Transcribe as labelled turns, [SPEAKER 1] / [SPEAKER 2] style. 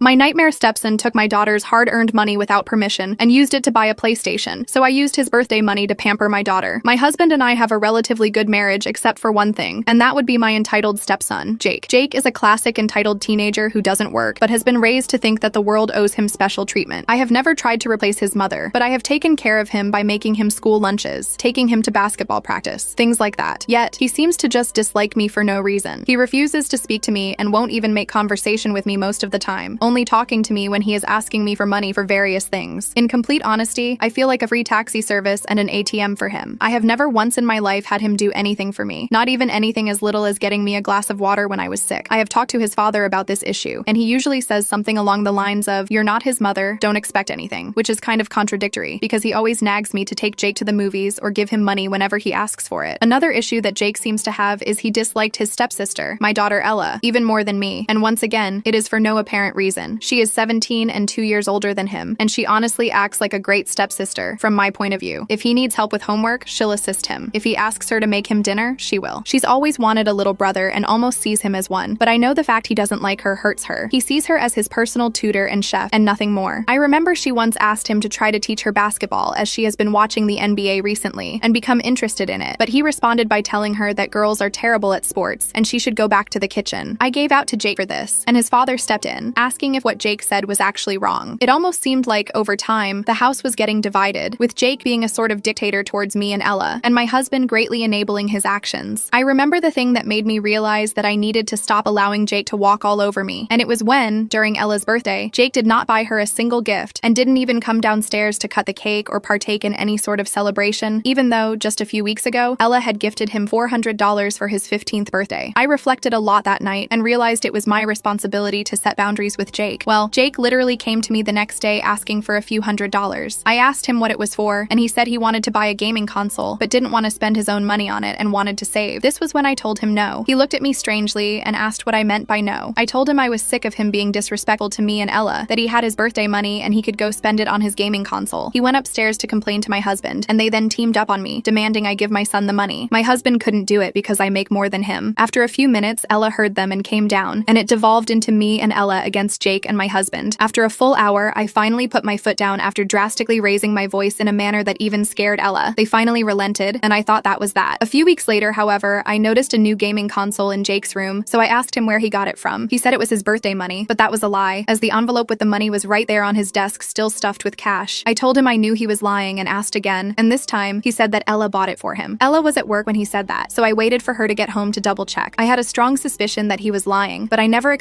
[SPEAKER 1] My nightmare Stepson took my daughter's hard-earned money without permission and used it to buy a PlayStation, so I used his birthday money to pamper my daughter. My husband and I have a relatively good marriage except for one thing, and that would be my entitled stepson, Jake. Jake is a classic entitled teenager who doesn't work, but has been raised to think that the world owes him special treatment. I have never tried to replace his mother, but I have taken care of him by making him school lunches, taking him to basketball practice, things like that. Yet, he seems to just dislike me for no reason. He refuses to speak to me and won't even make conversation with me most of the time, only talking to me when he is asking me for money for various things. In complete honesty, I feel like a free taxi service and an ATM for him. I have never once in my life had him do anything for me, not even anything as little as getting me a glass of water when I was sick. I have talked to his father about this issue, and he usually says something along the lines of, "You're not his mother, don't expect anything," which is kind of contradictory, because he always nags me to take Jake to the movies or give him money whenever he asks for it. Another issue that Jake seems to have is he disliked his stepsister, my daughter Ella, even more than me, and once again, it is for no apparent reason. She is 17 and 2 years older than him, and she honestly acts like a great stepsister, from my point of view. If he needs help with homework, she'll assist him. If he asks her to make him dinner, she will. She's always wanted a little brother and almost sees him as one, but I know the fact he doesn't like her hurts her. He sees her as his personal tutor and chef, and nothing more. I remember she once asked him to try to teach her basketball as she has been watching the NBA recently and become interested in it, but he responded by telling her that girls are terrible at sports and she should go back to the kitchen. I gave out to Jake for this, and his father stepped in, asking if what Jake said was actually wrong. It almost seemed like, over time, the house was getting divided, with Jake being a sort of dictator towards me and Ella, and my husband greatly enabling his actions. I remember the thing that made me realize that I needed to stop allowing Jake to walk all over me, and it was when, during Ella's birthday, Jake did not buy her a single gift and didn't even come downstairs to cut the cake or partake in any sort of celebration, even though, just a few weeks ago, Ella had gifted him $400 for his 15th birthday. I reflected a lot that night and realized it was my responsibility to set boundaries with Jake. Well, Jake literally came to me the next day asking for a few $100s. I asked him what it was for, and he said he wanted to buy a gaming console, but didn't want to spend his own money on it and wanted to save. This was when I told him no. He looked at me strangely and asked what I meant by no. I told him I was sick of him being disrespectful to me and Ella, that he had his birthday money and he could go spend it on his gaming console. He went upstairs to complain to my husband, and they then teamed up on me, demanding I give my son the money. My husband couldn't do it because I make more than him. After a few minutes, Ella heard them and came down, and it devolved into me and Ella against Jake and my husband. After a full hour, I finally put my foot down after drastically raising my voice in a manner that even scared Ella. They finally relented, and I thought that was that. A few weeks later, however, I noticed a new gaming console in Jake's room, so I asked him where he got it from. He said it was his birthday money, but that was a lie, as the envelope with the money was right there on his desk, still stuffed with cash. I told him I knew he was lying and asked again, and this time, he said that Ella bought it for him. Ella was at work when he said that, so I waited for her to get home to double check. I had a strong suspicion that he was lying, but I never expected